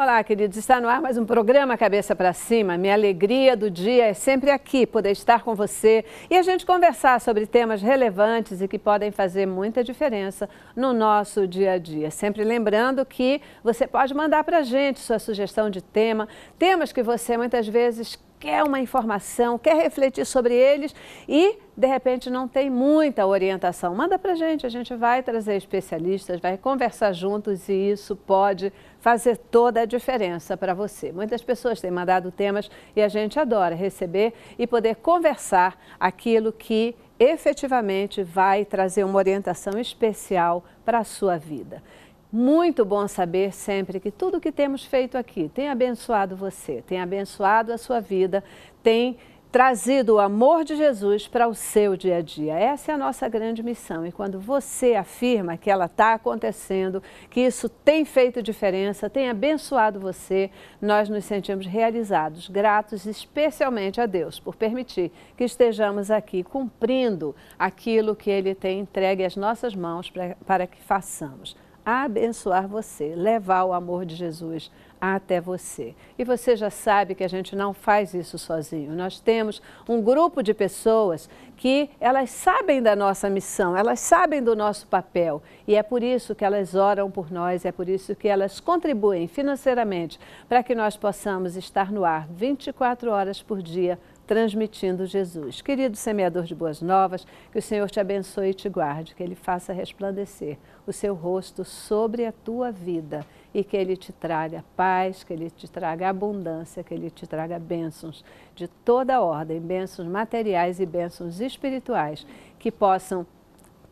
Olá, queridos. Está no ar mais um programa Cabeça para Cima. Minha alegria do dia é sempre aqui, poder estar com você e a gente conversar sobre temas relevantes e que podem fazer muita diferença no nosso dia a dia. Sempre lembrando que você pode mandar para a gente sua sugestão de temas que você muitas vezes quer uma informação, quer refletir sobre eles e, de repente, não tem muita orientação. Manda para a gente vai trazer especialistas, vai conversar juntos e isso pode fazer toda a diferença para você. Muitas pessoas têm mandado temas e a gente adora receber e poder conversar aquilo que efetivamente vai trazer uma orientação especial para a sua vida. Muito bom saber sempre que tudo que temos feito aqui tem abençoado você, tem abençoado a sua vida, tem trazido o amor de Jesus para o seu dia a dia. Essa é a nossa grande missão e quando você afirma que ela está acontecendo, que isso tem feito diferença, tem abençoado você, nós nos sentimos realizados, gratos especialmente a Deus por permitir que estejamos aqui cumprindo aquilo que Ele tem entregue às nossas mãos para que façamos. Abençoar você, levar o amor de Jesus até você. E você já sabe que a gente não faz isso sozinho. Nós temos um grupo de pessoas que elas sabem da nossa missão, elas sabem do nosso papel e é por isso que elas oram por nós, é por isso que elas contribuem financeiramente para que nós possamos estar no ar 24 horas por dia transmitindo Jesus. Querido semeador de boas novas, que o Senhor te abençoe e te guarde, que Ele faça resplandecer o seu rosto sobre a tua vida e que Ele te traga paz, que Ele te traga abundância, que Ele te traga bênçãos de toda ordem, bênçãos materiais e bênçãos espirituais que possam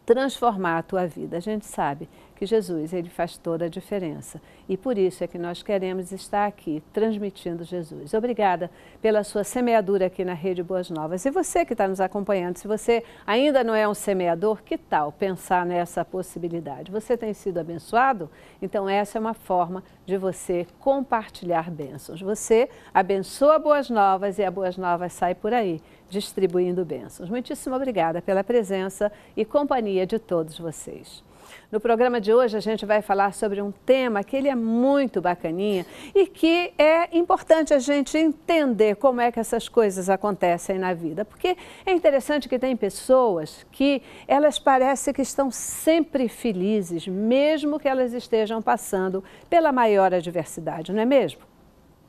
transformar a tua vida. A gente sabe que Jesus, Ele faz toda a diferença e por isso é que nós queremos estar aqui transmitindo Jesus. Obrigada pela sua semeadura aqui na Rede Boas Novas. E você que está nos acompanhando, se você ainda não é um semeador, que tal pensar nessa possibilidade? Você tem sido abençoado? Então essa é uma forma de você compartilhar bênçãos. Você abençoa Boas Novas e a Boas Novas sai por aí distribuindo bênçãos. Muitíssimo obrigada pela presença e companhia de todos vocês. No programa de hoje a gente vai falar sobre um tema que ele é muito bacaninha e que é importante a gente entender como é que essas coisas acontecem na vida. Porque é interessante que tem pessoas que elas parecem que estão sempre felizes, mesmo que elas estejam passando pela maior adversidade, não é mesmo?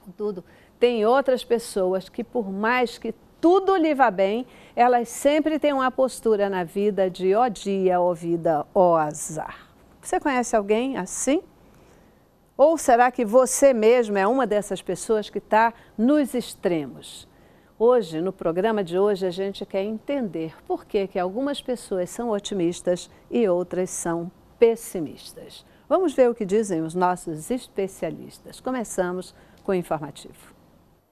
Contudo, tem outras pessoas que por mais que tudo lhe vá bem, elas sempre têm uma postura na vida de ó dia, ó vida, ó azar. Você conhece alguém assim? Ou será que você mesmo é uma dessas pessoas que está nos extremos? Hoje, no programa de hoje, a gente quer entender por que algumas pessoas são otimistas e outras são pessimistas. Vamos ver o que dizem os nossos especialistas. Começamos com o informativo.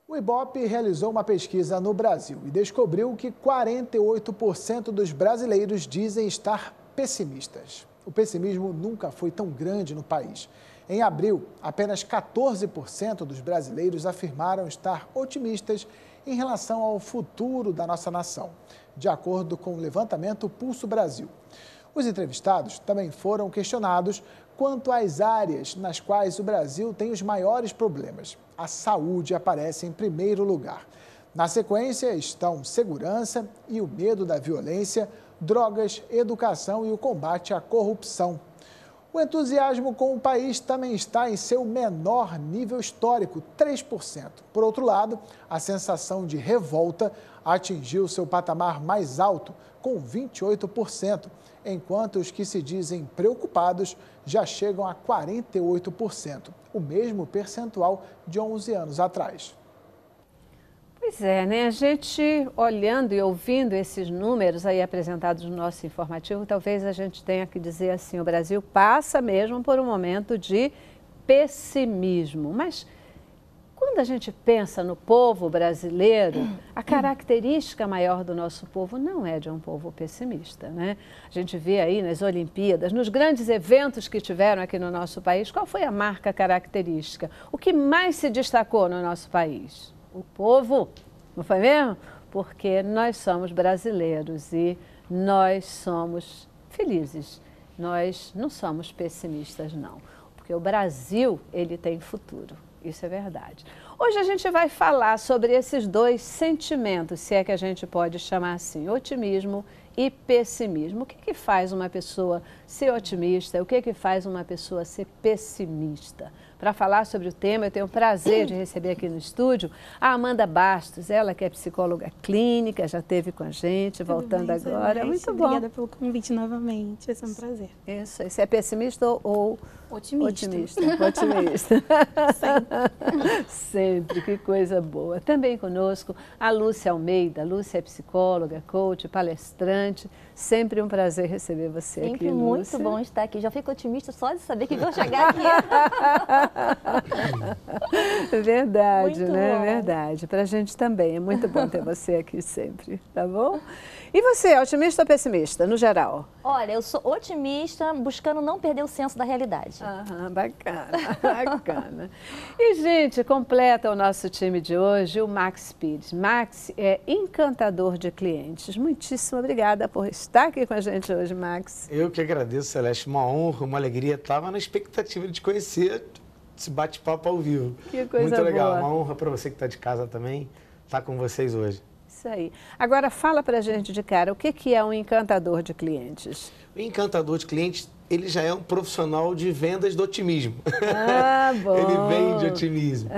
O Ibope realizou uma pesquisa no Brasil e descobriu que 48% dos brasileiros dizem estar pessimistas. O pessimismo nunca foi tão grande no país. Em abril, apenas 14% dos brasileiros afirmaram estar otimistas em relação ao futuro da nossa nação, de acordo com o levantamento Pulso Brasil. Os entrevistados também foram questionados quanto às áreas nas quais o Brasil tem os maiores problemas. A saúde aparece em primeiro lugar. Na sequência estão segurança e o medo da violência, drogas, educação e o combate à corrupção. O entusiasmo com o país também está em seu menor nível histórico, 3%. Por outro lado, a sensação de revolta atingiu seu patamar mais alto, com 28%, enquanto os que se dizem preocupados já chegam a 48%, o mesmo percentual de 11 anos atrás. Pois é, né? A gente olhando e ouvindo esses números aí apresentados no nosso informativo, talvez a gente tenha que dizer assim, o Brasil passa mesmo por um momento de pessimismo, mas quando a gente pensa no povo brasileiro, a característica maior do nosso povo não é de um povo pessimista, né? A gente vê aí nas Olimpíadas, nos grandes eventos que tiveram aqui no nosso país, qual foi a marca característica? O que mais se destacou no nosso país? O povo, não foi mesmo? Porque nós somos brasileiros e nós somos felizes, nós não somos pessimistas não, porque o Brasil, ele tem futuro. Isso é verdade. Hoje a gente vai falar sobre esses dois sentimentos, se é que a gente pode chamar assim, otimismo e pessimismo. O que que faz uma pessoa ser otimista? O que que faz uma pessoa ser pessimista? Para falar sobre o tema, eu tenho o prazer de receber aqui no estúdio a Amanda Bastos, ela que é psicóloga clínica, já esteve com a gente, voltando bem, agora. Celeste? Muito bom. Obrigada pelo convite novamente, vai ser um prazer. Isso, você é pessimista ou Otimista. Otimista. Sempre, que coisa boa. Também conosco a Lúcia Almeida. A Lúcia é psicóloga, coach, palestrante. Sempre um prazer receber você aqui, Sempre Lúcia. muito bom estar aqui. Já fico otimista só de saber que vou chegar aqui. Verdade, Muito né? bom. Verdade. Pra gente também. É muito bom ter você aqui sempre, tá bom? E você, otimista ou pessimista, no geral? Olha, eu sou otimista, buscando não perder o senso da realidade. Aham, bacana, bacana. E, gente, completa o nosso time de hoje o Max Pires. Max é encantador de clientes. Muitíssimo obrigada por estar aqui com a gente hoje, Max. Eu que agradeço, Celeste. Uma honra, uma alegria. Estava na expectativa de te conhecer, esse bate-papo ao vivo. Que coisa Muito legal. boa. Uma honra para você que está de casa também, estar com vocês hoje. Isso aí. Agora, fala pra gente de cara, o que que é um encantador de clientes? O encantador de clientes, ele já é um profissional de vendas do otimismo. Ah, bom. Ele vem de otimismo.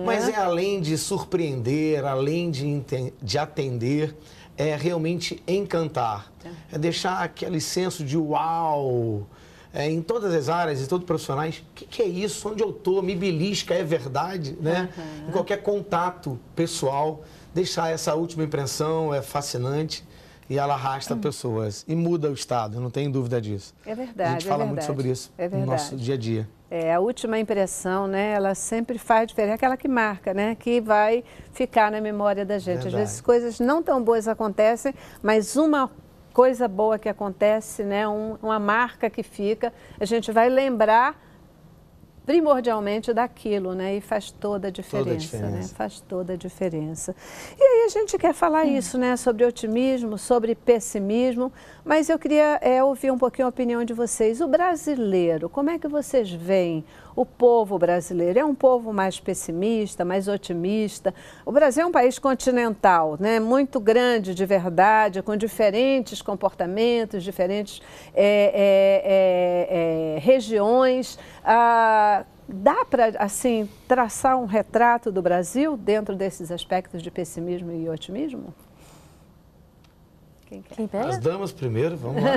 Mas é além de surpreender, além de atender, é realmente encantar. É deixar aquele senso de uau, em todas as áreas e todos os profissionais. O que é isso? Onde eu estou? Me belisca, é verdade? Né? Em qualquer contato pessoal, deixar essa última impressão é fascinante. E ela arrasta pessoas e muda o estado, não tem dúvida disso. É verdade, A gente fala muito sobre isso no nosso dia a dia. É, a última impressão, né, ela sempre faz diferença, é aquela que marca, né, que vai ficar na memória da gente. Verdade. Às vezes coisas não tão boas acontecem, mas uma coisa boa que acontece, né, uma marca que fica, a gente vai lembrar primordialmente daquilo, né? E faz toda a diferença, né? Faz toda a diferença. E aí a gente quer falar isso, né? Sobre otimismo, sobre pessimismo, mas eu queria ouvir um pouquinho a opinião de vocês. O brasileiro, como é que vocês veem o povo brasileiro? É um povo mais pessimista, mais otimista? O Brasil é um país continental, né? Muito grande de verdade, com diferentes comportamentos, diferentes regiões. Dá para, assim, traçar um retrato do Brasil dentro desses aspectos de pessimismo e otimismo? Quem quer? Quem pega? As damas primeiro, vamos lá.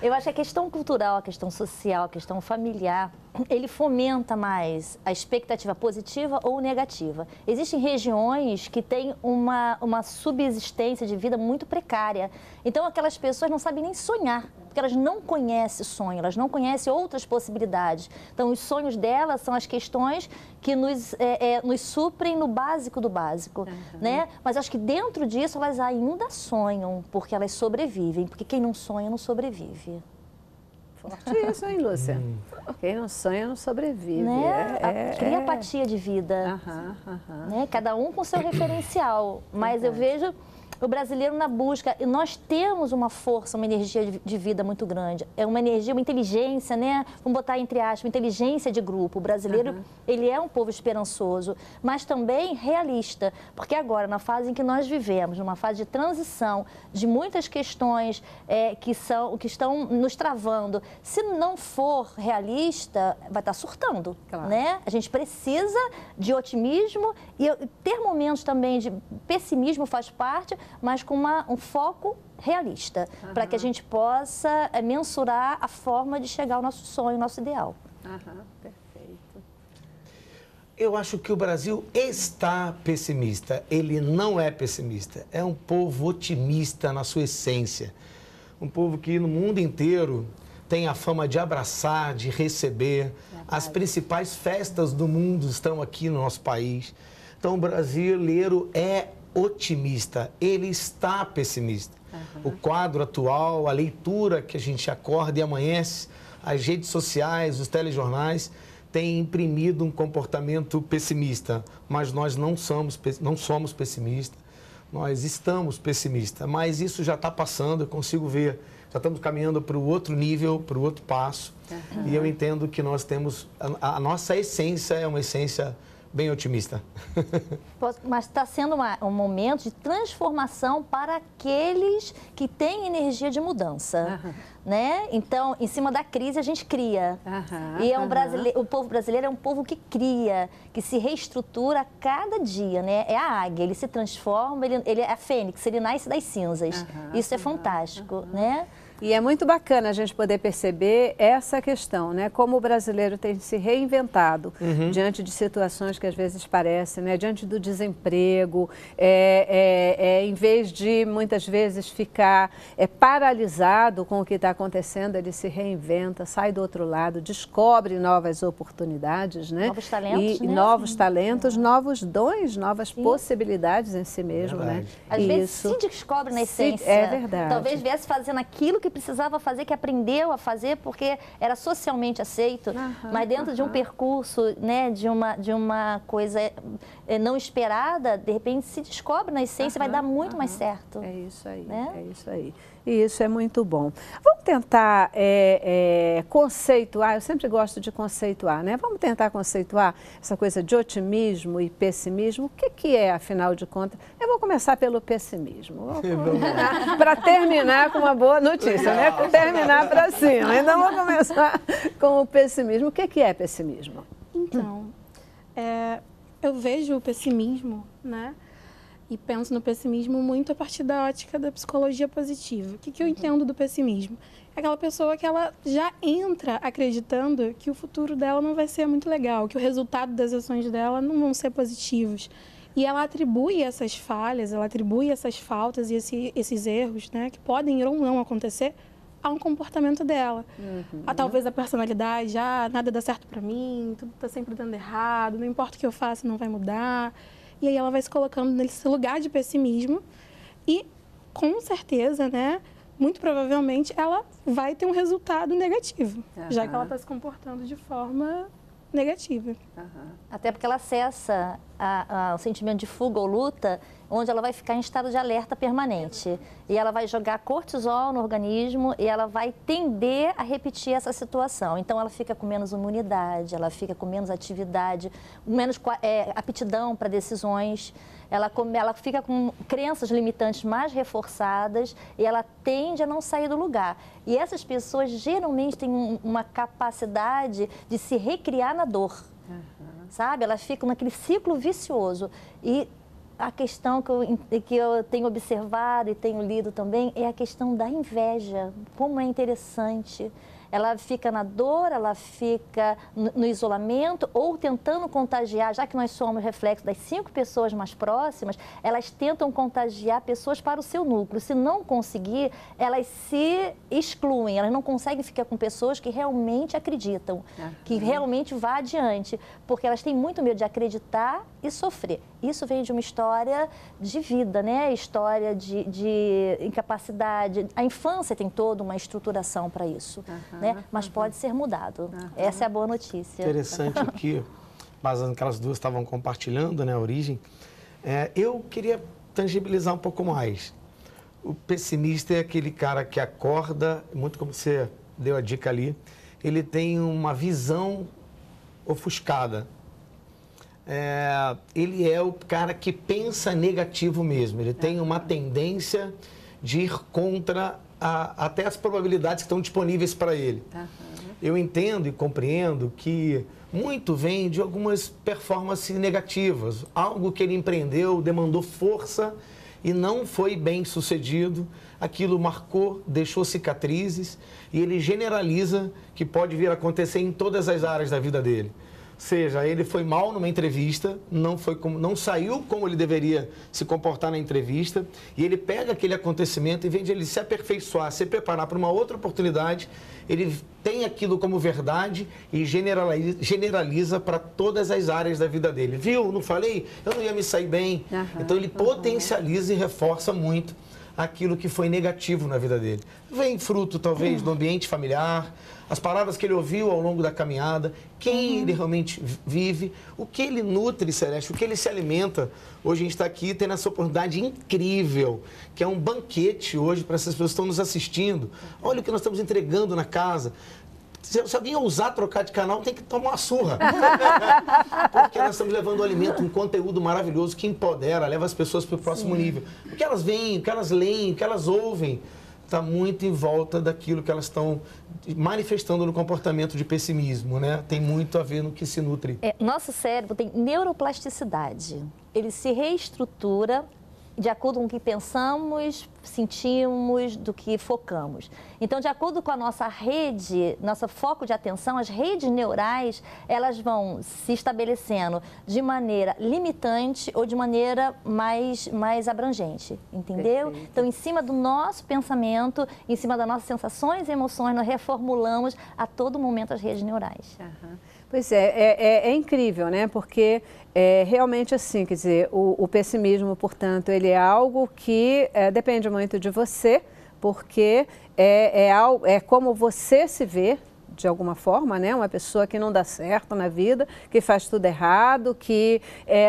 Eu acho que a questão cultural, a questão social, a questão familiar, ele fomenta mais a expectativa positiva ou negativa. Existem regiões que têm uma subsistência de vida muito precária. Então, aquelas pessoas não sabem nem sonhar, porque elas não conhecem sonho, elas não conhecem outras possibilidades. Então, os sonhos delas são as questões que nos suprem no básico do básico, né? Mas acho que dentro disso elas ainda sonham, porque elas sobrevivem, porque quem não sonha não sobrevive. Forte isso, hein, Lúcia? Quem não sonha não sobrevive. Né? Cria apatia de vida. Né? Cada um com seu referencial. Mas eu vejo o brasileiro na busca, e nós temos uma força, uma energia de vida muito grande. É uma energia, uma inteligência, né? Vamos botar entre aspas, uma inteligência de grupo. O brasileiro, ele é um povo esperançoso, mas também realista. Porque agora, na fase em que nós vivemos, numa fase de transição, de muitas questões que estão nos travando, se não for realista, vai estar surtando, né? A gente precisa de otimismo e ter momentos também de pessimismo faz parte, mas com um foco realista, para que a gente possa mensurar a forma de chegar ao nosso sonho, ao nosso ideal. Perfeito. Eu acho que o Brasil está pessimista, ele não é pessimista, é um povo otimista na sua essência, um povo que no mundo inteiro tem a fama de abraçar, de receber. As principais festas do mundo estão aqui no nosso país. Então o brasileiro é otimista, ele está pessimista. O quadro atual, a leitura que a gente acorda e amanhece, as redes sociais, os telejornais, têm imprimido um comportamento pessimista, mas nós não somos pessimistas. nós estamos pessimistas, mas isso já está passando, eu consigo ver, já estamos caminhando para o outro nível, para o outro passo, e eu entendo que nós temos, a nossa essência é uma essência bem otimista. Mas está sendo um momento de transformação para aqueles que têm energia de mudança, né? Então, em cima da crise, a gente cria. E o povo brasileiro é um povo que cria, que se reestrutura a cada dia, né? É a águia, ele se transforma, ele é a fênix, ele nasce das cinzas. Isso é fantástico, né? E é muito bacana a gente poder perceber essa questão, né? Como o brasileiro tem se reinventado diante de situações que às vezes parecem, né? Diante do desemprego, em vez de muitas vezes ficar paralisado com o que está acontecendo, ele se reinventa, sai do outro lado, descobre novas oportunidades, né? Novos talentos, e né? novos talentos, novos dons, novas possibilidades em si mesmo, né? Às vezes se descobre na essência. É verdade. Talvez viesse fazendo aquilo que precisava fazer, que aprendeu a fazer porque era socialmente aceito, mas dentro de um percurso, né, de uma coisa não esperada, de repente se descobre na essência, vai dar muito mais certo. É isso aí, né? É isso aí. E isso é muito bom. Vamos tentar conceituar, eu sempre gosto de conceituar, né? Vamos tentar conceituar essa coisa de otimismo e pessimismo. O que é, afinal de contas? Eu vou começar pelo pessimismo. Para terminar com uma boa notícia, né? Terminar para cima. Então, vamos começar com o pessimismo. O que é pessimismo? Então, eu vejo o pessimismo, né? E penso no pessimismo muito a partir da ótica da psicologia positiva. O que eu entendo do pessimismo? É aquela pessoa que ela já entra acreditando que o futuro dela não vai ser muito legal, que o resultado das ações dela não vão ser positivos. E ela atribui essas falhas, ela atribui essas faltas e esses erros, né, que podem ou não acontecer, a um comportamento dela. A talvez a personalidade, nada dá certo para mim, tudo está sempre dando errado, não importa o que eu faça, não vai mudar. E aí ela vai se colocando nesse lugar de pessimismo e, com certeza, né, muito provavelmente, ela vai ter um resultado negativo, já que ela está se comportando de forma negativa. Até porque ela acessa o sentimento de fuga ou luta, onde ela vai ficar em estado de alerta permanente. E ela vai jogar cortisol no organismo e ela vai tender a repetir essa situação. Então, ela fica com menos imunidade, ela fica com menos atividade, menos aptidão para decisões. Ela fica com crenças limitantes mais reforçadas e ela tende a não sair do lugar. E essas pessoas geralmente têm uma capacidade de se recriar na dor, sabe? Elas ficam naquele ciclo vicioso. E a questão que eu tenho observado e tenho lido também é a questão da inveja. Como é interessante. Ela fica na dor, ela fica no isolamento ou tentando contagiar, já que nós somos reflexo das 5 pessoas mais próximas, elas tentam contagiar pessoas para o seu núcleo. Se não conseguir, elas se excluem, elas não conseguem ficar com pessoas que realmente acreditam, que realmente vá adiante, porque elas têm muito medo de acreditar e sofrer. Isso vem de uma história de vida, né? História de incapacidade. A infância tem toda uma estruturação para isso, né? Mas pode ser mudado. Essa é a boa notícia. Interessante aqui, baseado no que elas duas estavam compartilhando, né, a origem, eu queria tangibilizar um pouco mais. O pessimista é aquele cara que acorda, muito como você deu a dica ali, ele tem uma visão ofuscada. Ele é o cara que pensa negativo mesmo, ele tem uma tendência de ir contra até as probabilidades que estão disponíveis para ele. Eu entendo e compreendo que muito vem de algumas performances negativas, algo que ele empreendeu, demandou força e não foi bem sucedido, aquilo marcou, deixou cicatrizes e ele generaliza que pode vir a acontecer em todas as áreas da vida dele. Seja, ele foi mal numa entrevista, não saiu como ele deveria se comportar na entrevista, e ele pega aquele acontecimento, em vez de ele se aperfeiçoar, se preparar para uma outra oportunidade, ele tem aquilo como verdade e generaliza para todas as áreas da vida dele. Viu? Não falei? Eu não ia me sair bem. Então, ele potencializa e reforça muito aquilo que foi negativo na vida dele. Vem fruto, talvez, do ambiente familiar, as palavras que ele ouviu ao longo da caminhada, quem ele realmente vive, o que ele nutre, Celeste, o que ele se alimenta. Hoje a gente está aqui tendo essa oportunidade incrível, que é um banquete hoje para essas pessoas que estão nos assistindo. Olha o que nós estamos entregando na casa. Se alguém ousar trocar de canal, tem que tomar uma surra. Porque nós estamos levando o alimento, um conteúdo maravilhoso que empodera, leva as pessoas para o próximo nível. O que elas veem, o que elas leem, o que elas ouvem, está muito em volta daquilo que elas estão manifestando no comportamento de pessimismo, né? Tem muito a ver no que se nutre. Nosso cérebro tem neuroplasticidade. Ele se reestrutura de acordo com o que pensamos, sentimos, do que focamos. Então, de acordo com a nossa rede, nosso foco de atenção, as redes neurais, elas vão se estabelecendo de maneira limitante ou de maneira mais abrangente, entendeu? Perfeito. Então, em cima do nosso pensamento, em cima das nossas sensações e emoções, nós reformulamos a todo momento as redes neurais. Uhum. Pois é incrível, né? Porque é realmente assim, quer dizer, o pessimismo, portanto, ele é algo que depende muito de você, porque é como você se vê, de alguma forma, né? Uma pessoa que não dá certo na vida, que faz tudo errado, que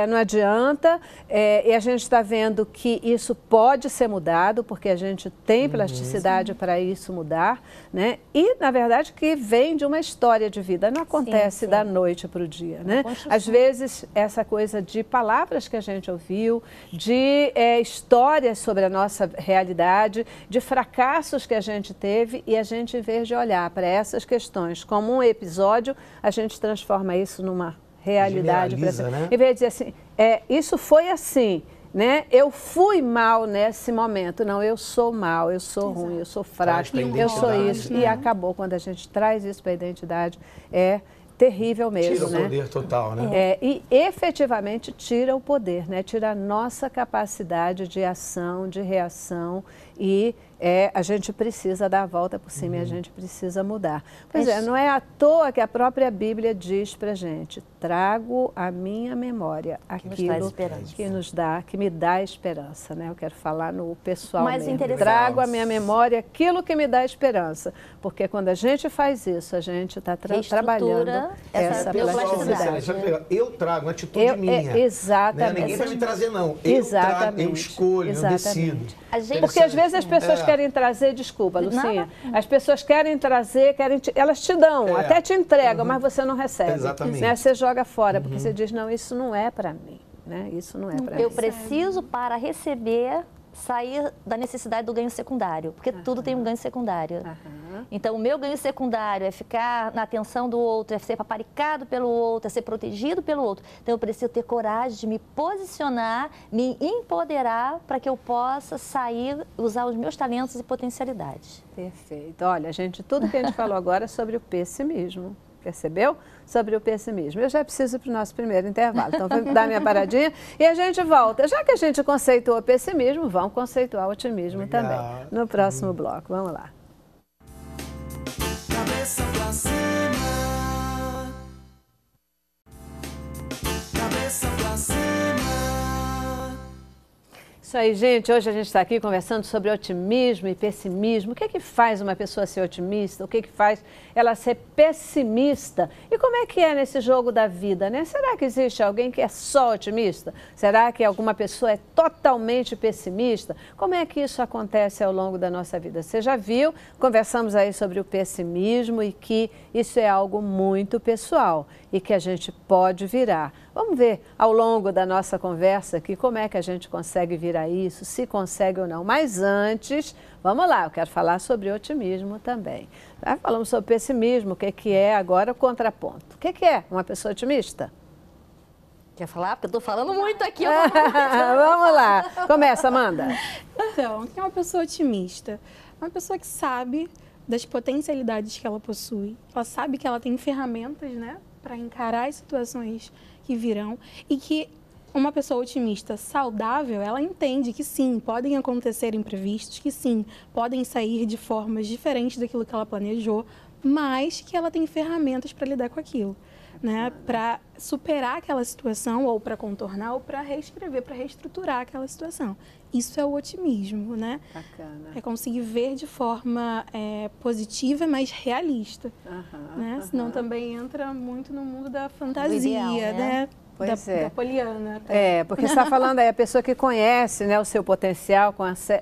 não adianta, e a gente está vendo que isso pode ser mudado, porque a gente tem plasticidade para isso mudar, né? E, na verdade, que vem de uma história de vida, não acontece da noite para o dia, né? Às vezes, essa coisa de palavras que a gente ouviu, de histórias sobre a nossa realidade, de fracassos que a gente teve, e a gente, em vez de olhar para essas questões como um episódio, a gente transforma isso numa realidade. Né? Em vez de dizer assim, isso foi assim, né? Eu fui mal nesse momento. Não, eu sou mal, eu sou ruim, eu sou fraco, eu sou isso. Né? E acabou. Quando a gente traz isso para a identidade, é terrível mesmo. Tira o poder total, né? E efetivamente tira o poder, né? Tira a nossa capacidade de ação, de reação, e a gente precisa dar a volta por cima e a gente precisa mudar. Pois não é à toa que a própria Bíblia diz pra gente: trago à minha memória aquilo que me dá esperança, né? Eu quero falar no pessoal mesmo. Trago à minha memória aquilo que me dá esperança, porque quando a gente faz isso, a gente está trabalhando essa plasticidade. Eu trago uma atitude minha. Exatamente. Né? Ninguém vai me trazer, não. Eu trago, eu escolho, eu decido. Porque às vezes as pessoas querem trazer, desculpa, Lucinha, as pessoas querem trazer, elas te dão, até te entregam, mas você não recebe. Exatamente. Né? Você joga fora, porque você diz, não, isso não é para mim. Né? Isso não é para mim. Eu preciso, para receber, sair da necessidade do ganho secundário, porque tudo tem um ganho secundário. Então, o meu ganho secundário é ficar na atenção do outro, é ser paparicado pelo outro, é ser protegido pelo outro. Então, eu preciso ter coragem de me posicionar, me empoderar para que eu possa sair, usar os meus talentos e potencialidades. Perfeito. Olha, gente, tudo que a gente falou agora é sobre o pessimismo. Percebeu? Sobre o pessimismo. Eu já preciso ir para o nosso primeiro intervalo. Então, vou dar minha paradinha e a gente volta. Já que a gente conceituou o pessimismo, vamos conceituar o otimismo também no próximo bloco. Vamos lá. Cabeça pra cima. Cabeça pra cima. Isso aí, gente. Hoje a gente está aqui conversando sobre otimismo e pessimismo. O que é que faz uma pessoa ser otimista? O que é que faz ela ser pessimista? E como é que é nesse jogo da vida, né? Será que existe alguém que é só otimista? Será que alguma pessoa é totalmente pessimista? Como é que isso acontece ao longo da nossa vida? Você já viu, conversamos aí sobre o pessimismo e que isso é algo muito pessoal e que a gente pode virar. Vamos ver ao longo da nossa conversa aqui como é que a gente consegue virar isso, se consegue ou não. Mas antes, vamos lá, eu quero falar sobre otimismo também. Já falamos sobre pessimismo, o que é agora o contraponto. O que é uma pessoa otimista? Quer falar? Porque eu estou falando muito aqui. Vamos lá, começa, Amanda. Então, o que é uma pessoa otimista? Uma pessoa que sabe das potencialidades que ela possui, ela sabe que ela tem ferramentas, né, para encarar as situações que virão, e que uma pessoa otimista saudável, ela entende que sim, podem acontecer imprevistos, que sim, podem sair de formas diferentes daquilo que ela planejou, mas que ela tem ferramentas para lidar com aquilo. né, para superar aquela situação, ou para contornar, ou para reescrever, para reestruturar aquela situação. Isso é o otimismo, né? Bacana. É conseguir ver de forma positiva, mas realista, né? Senão também entra muito no mundo da fantasia, ideal, né? Pois Da poliana. Porque você está falando aí, a pessoa que conhece, né, o seu potencial,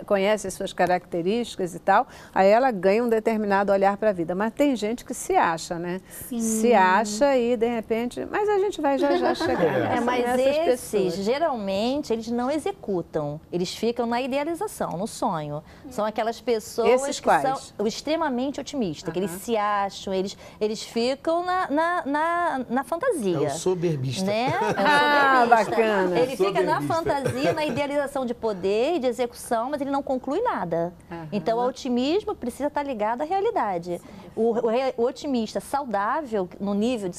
conhece as suas características e tal, aí ela ganha um determinado olhar para a vida. Mas tem gente que se acha, né? Sim. Se acha e, de repente... Mas a gente vai já chegar. Mas nessas pessoas. geralmente, eles não executam. Eles ficam na idealização, no sonho. São aquelas pessoas Esses que quais? são extremamente otimistas, que eles se acham, eles ficam na fantasia. É o soberbista. Né? Bacana. Ele fica na Soberbista. fantasia, na idealização de poder e de execução, mas ele não conclui nada. Então, o otimismo precisa estar ligado à realidade. O otimista saudável, no nível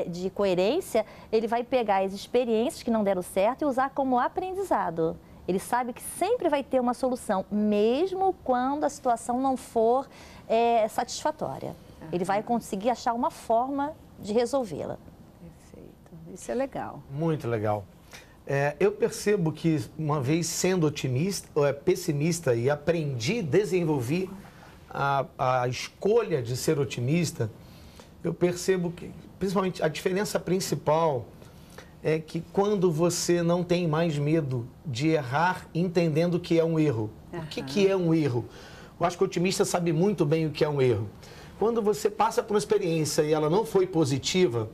de coerência, ele vai pegar as experiências que não deram certo e usar como aprendizado. Ele sabe que sempre vai ter uma solução, mesmo quando a situação não for satisfatória. Ele vai conseguir achar uma forma de resolvê-la. Isso é legal. Muito legal. Eu percebo que, uma vez sendo pessimista e aprendi, desenvolvi a escolha de ser otimista, eu percebo que, principalmente, a diferença principal é que quando você não tem mais medo de errar, entendendo que é um erro. O que é um erro? Eu acho que o otimista sabe muito bem o que é um erro. Quando você passa por uma experiência e ela não foi positiva,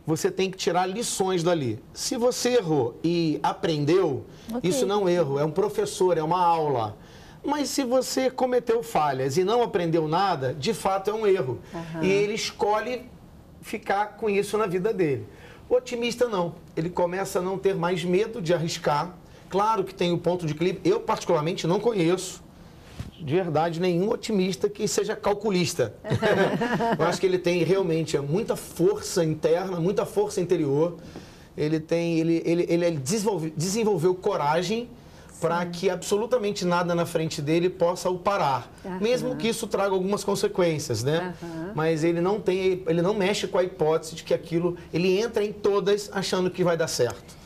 você tem que tirar lições dali. Se você errou e aprendeu, isso não é um erro, é um professor, é uma aula. Mas se você cometeu falhas e não aprendeu nada, de fato é um erro. E ele escolhe ficar com isso na vida dele. O otimista não. Ele começa a não ter mais medo de arriscar. Claro que tem o ponto de equilíbrio. Eu, particularmente, não conheço de verdade nenhum otimista que seja calculista. Eu acho que ele tem realmente muita força interna, muita força interior. Ele desenvolveu coragem para que absolutamente nada na frente dele possa o parar. Mesmo que isso traga algumas consequências, né? Mas ele não mexe com a hipótese de que aquilo, ele entra em todas achando que vai dar certo.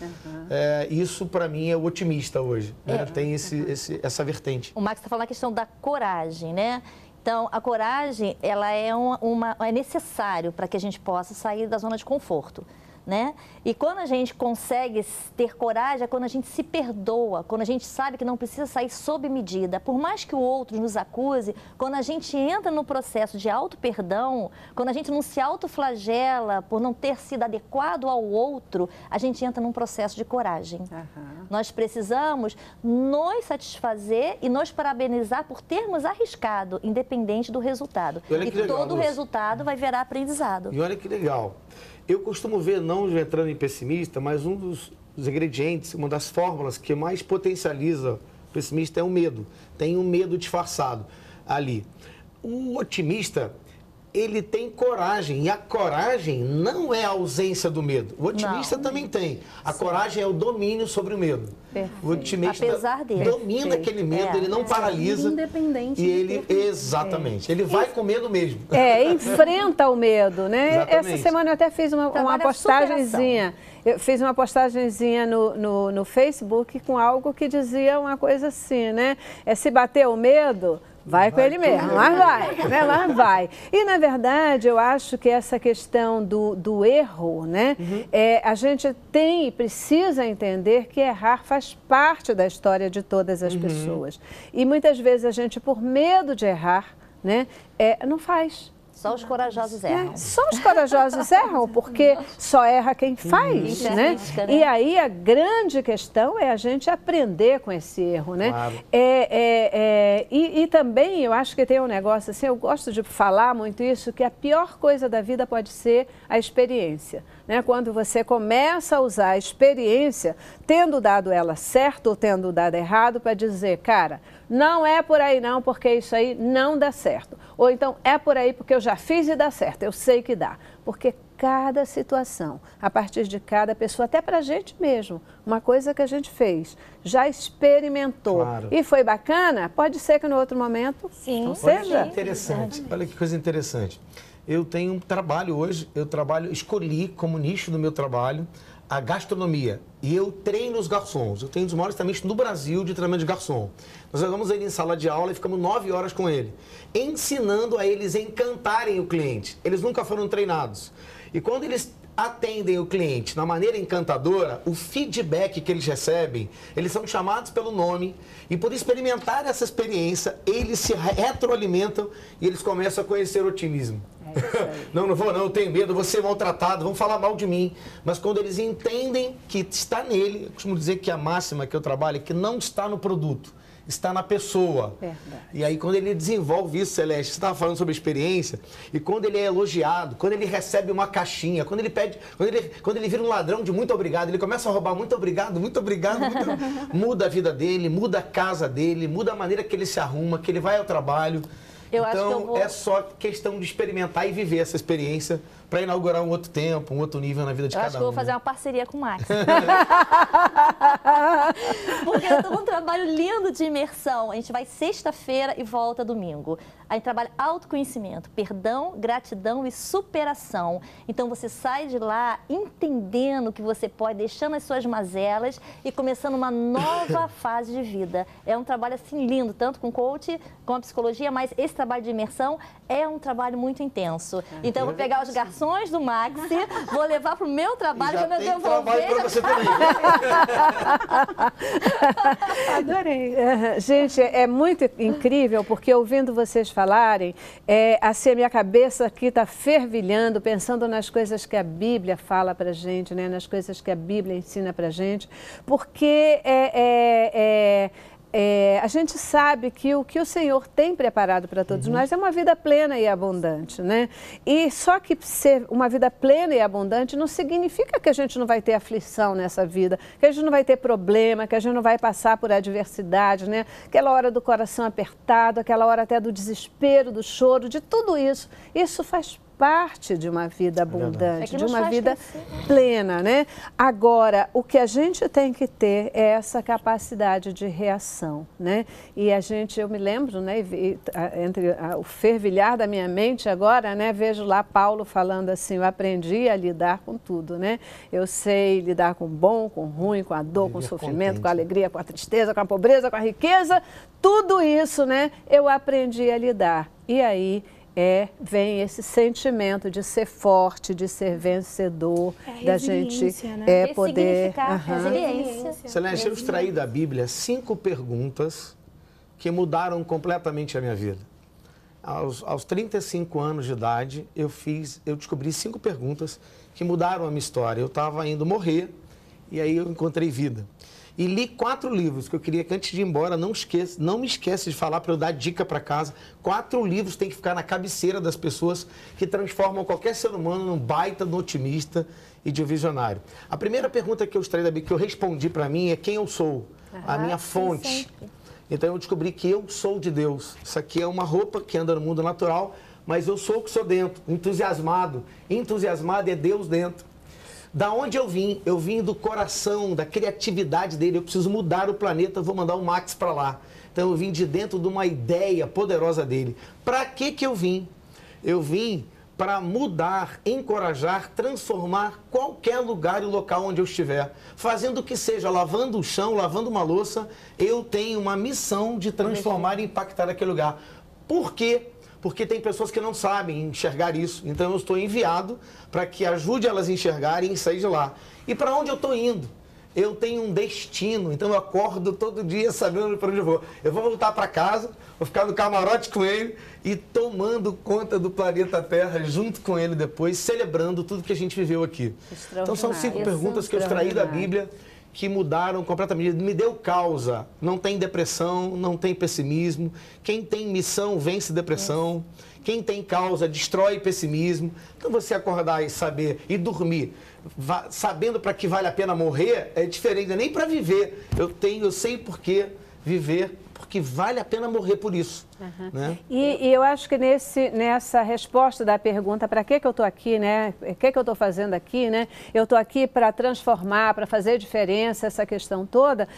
Isso, para mim, é o otimista hoje. Né? Tem essa vertente. O Max está falando a questão da coragem, né? Então, a coragem, ela é necessário para que a gente possa sair da zona de conforto. Né? E quando a gente consegue ter coragem, é quando a gente se perdoa, quando a gente sabe que não precisa sair sob medida. Por mais que o outro nos acuse, quando a gente entra no processo de auto-perdão, quando a gente não se autoflagela por não ter sido adequado ao outro, a gente entra num processo de coragem. Nós precisamos nos satisfazer e nos parabenizar por termos arriscado, independente do resultado. E todo resultado vai virar aprendizado. E olha que legal. Eu costumo ver, não entrando em pessimista, mas um dos ingredientes, uma das fórmulas que mais potencializa o pessimista é o medo. Tem um medo disfarçado ali. O otimista, ele tem coragem, e a coragem não é a ausência do medo. O otimista também tem. A coragem é o domínio sobre o medo. O otimista domina aquele medo, ele não paralisa. Independente. E ele, exatamente, ele vai com medo mesmo. Enfrenta o medo, né? Exatamente. Essa semana eu até fiz uma postagenzinha. Eu fiz uma postagenzinha no Facebook com algo que dizia uma coisa assim, né? Se bater o medo, vai com ele mesmo, mas vai, né? Mas vai. E, na verdade, eu acho que essa questão do erro, né? A gente tem e precisa entender que errar faz parte da história de todas as pessoas. E muitas vezes a gente, por medo de errar, né? Não faz. Só os corajosos erram. Só os corajosos erram, porque só erra quem faz, né? E aí a grande questão é a gente aprender com esse erro, né? Claro. E também eu acho que tem um negócio assim, eu gosto de falar muito isso, que a pior coisa da vida pode ser a experiência, né? Quando você começa a usar a experiência, tendo dado ela certo ou tendo dado errado, para dizer, cara, não é por aí não, porque isso aí não dá certo. Ou então, é por aí porque eu já fiz e dá certo, eu sei que dá. Porque cada situação, a partir de cada pessoa, até para a gente mesmo, uma coisa que a gente fez, já experimentou e foi bacana, pode ser que no outro momento não seja. Interessante, olha que coisa interessante. eu tenho um trabalho hoje, escolhi como nicho do meu trabalho a gastronomia. E eu treino os garçons. Eu tenho um dos maiores treinamentos no Brasil de treinamento de garçom. Nós jogamos ele em sala de aula e ficamos 9 horas com ele, ensinando a eles encantarem o cliente. Eles nunca foram treinados. E quando eles atendem o cliente na maneira encantadora, o feedback que eles recebem, eles são chamados pelo nome e por experimentar essa experiência, eles se retroalimentam e eles começam a conhecer o otimismo. Não vou não, eu tenho medo, vou ser maltratado, vão falar mal de mim. Mas quando eles entendem que está nele, eu costumo dizer que a máxima que eu trabalho é que não está no produto, está na pessoa. Verdade. E aí quando ele desenvolve isso, Celeste, você estava falando sobre experiência, e quando ele é elogiado, quando ele recebe uma caixinha, quando ele vira um ladrão de muito obrigado, ele começa a roubar muito obrigado, muda a vida dele, muda a casa dele, muda a maneira que ele se arruma, que ele vai ao trabalho. Então, é só questão de experimentar e viver essa experiência para inaugurar um outro tempo, um outro nível na vida de cada um. Eu acho que eu vou fazer uma parceria com o Max. Porque eu estou com um trabalho lindo de imersão. A gente vai sexta-feira e volta domingo. A gente trabalha autoconhecimento, perdão, gratidão e superação. Então, você sai de lá entendendo que você pode, deixando as suas mazelas e começando uma nova fase de vida. É um trabalho, assim, lindo, tanto com coach, com a psicologia, mas esse trabalho de imersão é um trabalho muito intenso. Então, eu vou pegar os garçons do Maxi, vou levar para o meu trabalho, quando eu devolver... trabalho para você também. Adorei. Gente, é muito incrível, porque ouvindo vocês falarem, assim, a minha cabeça aqui está fervilhando, pensando nas coisas que a Bíblia fala para a gente, né? Nas coisas que a Bíblia ensina para a gente, porque a gente sabe que o que o Senhor tem preparado para todos nós é uma vida plena e abundante, né? E só que ser uma vida plena e abundante não significa que a gente não vai ter aflição nessa vida, que a gente não vai ter problema, que a gente não vai passar por adversidade, né? Aquela hora do coração apertado, aquela hora até do desespero, do choro, de tudo isso. Isso faz parte de uma vida abundante, de uma vida plena, né? Agora, o que a gente tem que ter é essa capacidade de reação, né? E eu me lembro, né, entre o fervilhar da minha mente agora, né, vejo lá Paulo falando assim, eu aprendi a lidar com tudo, né? Eu sei lidar com o bom, com o ruim, com a dor, com o sofrimento, com a alegria, com a tristeza, com a pobreza, com a riqueza, tudo isso, né, eu aprendi a lidar. E aí vem esse sentimento de ser forte, de ser vencedor, da gente né? poder... Resiliência. Celeste, eu extraí da Bíblia 5 perguntas que mudaram completamente a minha vida. Aos 35 anos de idade, eu descobri 5 perguntas que mudaram a minha história. Eu estava indo morrer e aí eu encontrei vida. E li 4 livros, que eu queria que antes de ir embora, não me esqueça de falar para eu dar dica para casa. 4 livros tem que ficar na cabeceira das pessoas que transformam qualquer ser humano num baita, num otimista e de um visionário. A primeira pergunta que eu extraí da Bíblia, que eu respondi para mim, é quem eu sou, a minha fonte. Então eu descobri que eu sou de Deus. Isso aqui é uma roupa que anda no mundo natural, mas eu sou o que sou dentro, entusiasmado. Entusiasmado é Deus dentro. Da onde eu vim do coração, da criatividade dele. Eu preciso mudar o planeta, vou mandar o Max para lá. Então eu vim de dentro de uma ideia poderosa dele. Para que eu vim? Eu vim para mudar, encorajar, transformar qualquer lugar e local onde eu estiver. Fazendo o que seja, lavando o chão, lavando uma louça, eu tenho uma missão de transformar e impactar aquele lugar. Por quê? Porque tem pessoas que não sabem enxergar isso. Então eu estou enviado para que ajude elas a enxergarem e sair de lá. E para onde eu estou indo? Eu tenho um destino, então eu acordo todo dia sabendo para onde eu vou. Eu vou voltar para casa, vou ficar no camarote com ele e tomando conta do planeta Terra junto com ele depois, celebrando tudo que a gente viveu aqui. Então são 5 perguntas que eu extraí da Bíblia que mudaram completamente. Me deu causa. Não tem depressão, não tem pessimismo. Quem tem missão vence depressão. Quem tem causa destrói pessimismo. Então você acordar e saber e dormir, sabendo para que vale a pena morrer, é diferente, não é nem para viver. Eu sei por que viver, porque vale a pena morrer por isso. Né? E eu acho que nessa resposta da pergunta, para que eu estou aqui, né? O que eu estou fazendo aqui, né? Eu estou aqui para transformar, para fazer diferença, essa questão toda.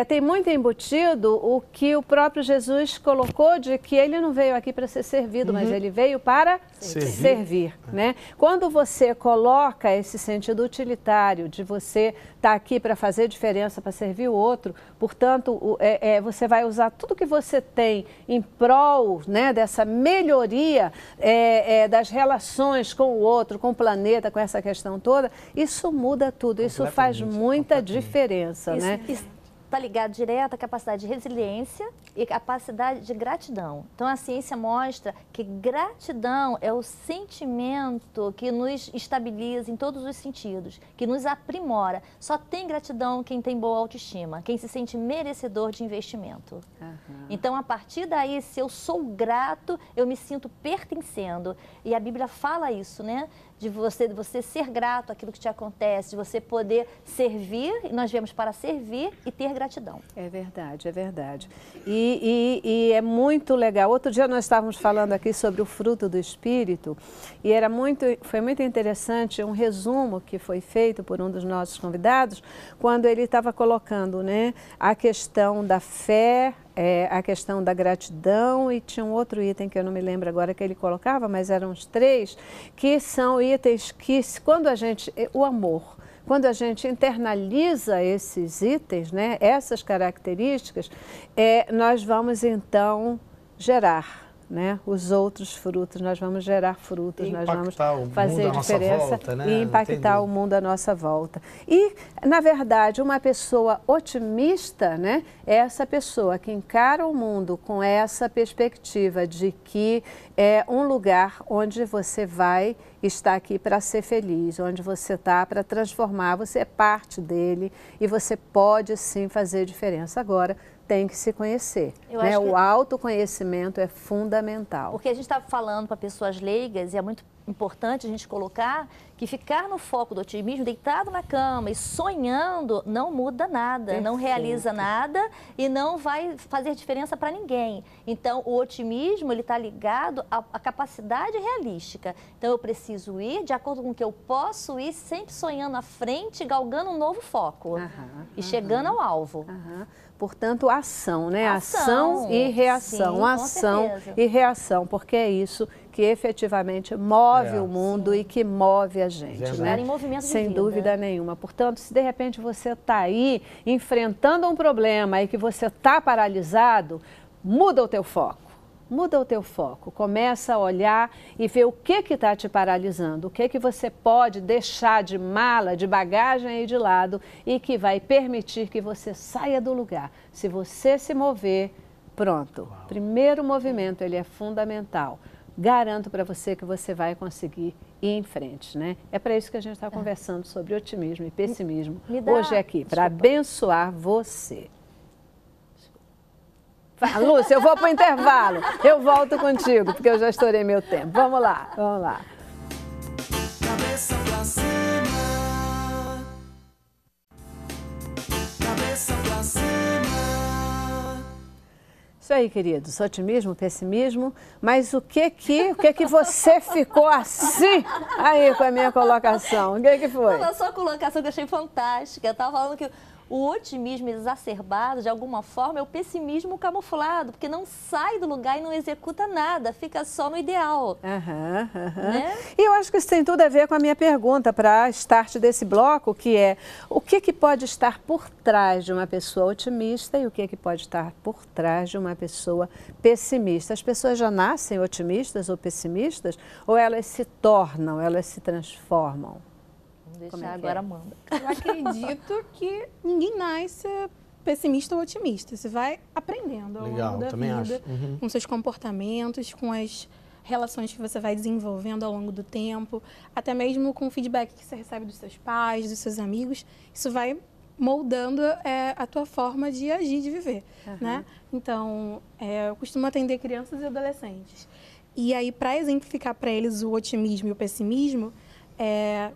Tem muito embutido o que o próprio Jesus colocou de que ele não veio aqui para ser servido, mas ele veio para servir, né? Quando você coloca esse sentido utilitário de você estar aqui para fazer diferença, para servir o outro, portanto, você vai usar tudo que você tem em prol, né, dessa melhoria das relações com o outro, com o planeta, com essa questão toda, isso muda tudo, isso faz muita diferença, né? Está ligado direto à capacidade de resiliência e capacidade de gratidão. Então, a ciência mostra que gratidão é o sentimento que nos estabiliza em todos os sentidos, que nos aprimora. Só tem gratidão quem tem boa autoestima, quem se sente merecedor de investimento. Então, a partir daí, se eu sou grato, eu me sinto pertencendo. E a Bíblia fala isso, né? De você ser grato àquilo que te acontece, de você poder servir, e nós viemos para servir e ter gratidão. É verdade, é verdade. E é muito legal. Outro dia nós estávamos falando aqui sobre o fruto do Espírito e foi muito interessante um resumo que foi feito por um dos nossos convidados, quando ele estava colocando, né, a questão da fé, a questão da gratidão e tinha um outro item que eu não me lembro agora que ele colocava, mas eram os 3, que são itens que, o amor, quando a gente internaliza esses itens, né, essas características, nós vamos então gerar, né, os outros frutos, nós vamos gerar frutos, nós vamos fazer diferença volta, né? E impactar o mundo à nossa volta. E, na verdade, uma pessoa otimista, né, é essa pessoa que encara o mundo com essa perspectiva de que é um lugar onde você vai estar aqui para ser feliz, onde você está para transformar, você é parte dele e você pode sim fazer diferença. Agora, tem que se conhecer, né? O autoconhecimento é fundamental. Porque a gente está falando para pessoas leigas e é muito importante a gente colocar que ficar no foco do otimismo, deitado na cama e sonhando, não muda nada, perfeito, não realiza nada e não vai fazer diferença para ninguém. Então, o otimismo ele está ligado à capacidade realística. Então, eu preciso ir de acordo com o que eu posso ir, sempre sonhando à frente, galgando um novo foco e chegando ao alvo. Portanto, ação, né? Ação e reação, sim, ação e reação, porque é isso que efetivamente move o mundo e que move a gente, né? Em movimento de sem vida. dúvida nenhuma. Portanto, se de repente você está aí enfrentando um problema e que você está paralisado, muda o teu foco. Muda o teu foco, começa a olhar e ver o que está te paralisando, o que você pode deixar de mala, de bagagem aí de lado e que vai permitir que você saia do lugar. Se você se mover, pronto. Primeiro movimento, ele é fundamental. Garanto para você que você vai conseguir ir em frente, né? É para isso que a gente está conversando sobre otimismo e pessimismo hoje aqui, para abençoar você. Lúcia, eu vou para o intervalo. Eu volto contigo, porque eu já estourei meu tempo. Vamos lá, vamos lá. Cabeça pra cima. Cabeça pra cima. Isso aí, queridos. Otimismo, pessimismo. Mas o que você ficou assim aí com a minha colocação? O que foi? A sua colocação que eu achei fantástica. Eu estava falando que o otimismo exacerbado, de alguma forma, é o pessimismo camuflado, porque não sai do lugar e não executa nada, fica só no ideal. Né? E eu acho que isso tem tudo a ver com a minha pergunta para start desse bloco, que é o que pode estar por trás de uma pessoa otimista e o que pode estar por trás de uma pessoa pessimista. As pessoas já nascem otimistas ou pessimistas ou elas se tornam, elas se transformam? Deixar agora, Amanda. Eu acredito que ninguém nasce pessimista ou otimista. Você vai aprendendo ao longo da vida, com seus comportamentos, com as relações que você vai desenvolvendo ao longo do tempo, até mesmo com o feedback que você recebe dos seus pais, dos seus amigos. Isso vai moldando a tua forma de agir, de viver, né? Então, eu costumo atender crianças e adolescentes. E aí, para exemplificar para eles o otimismo e o pessimismo,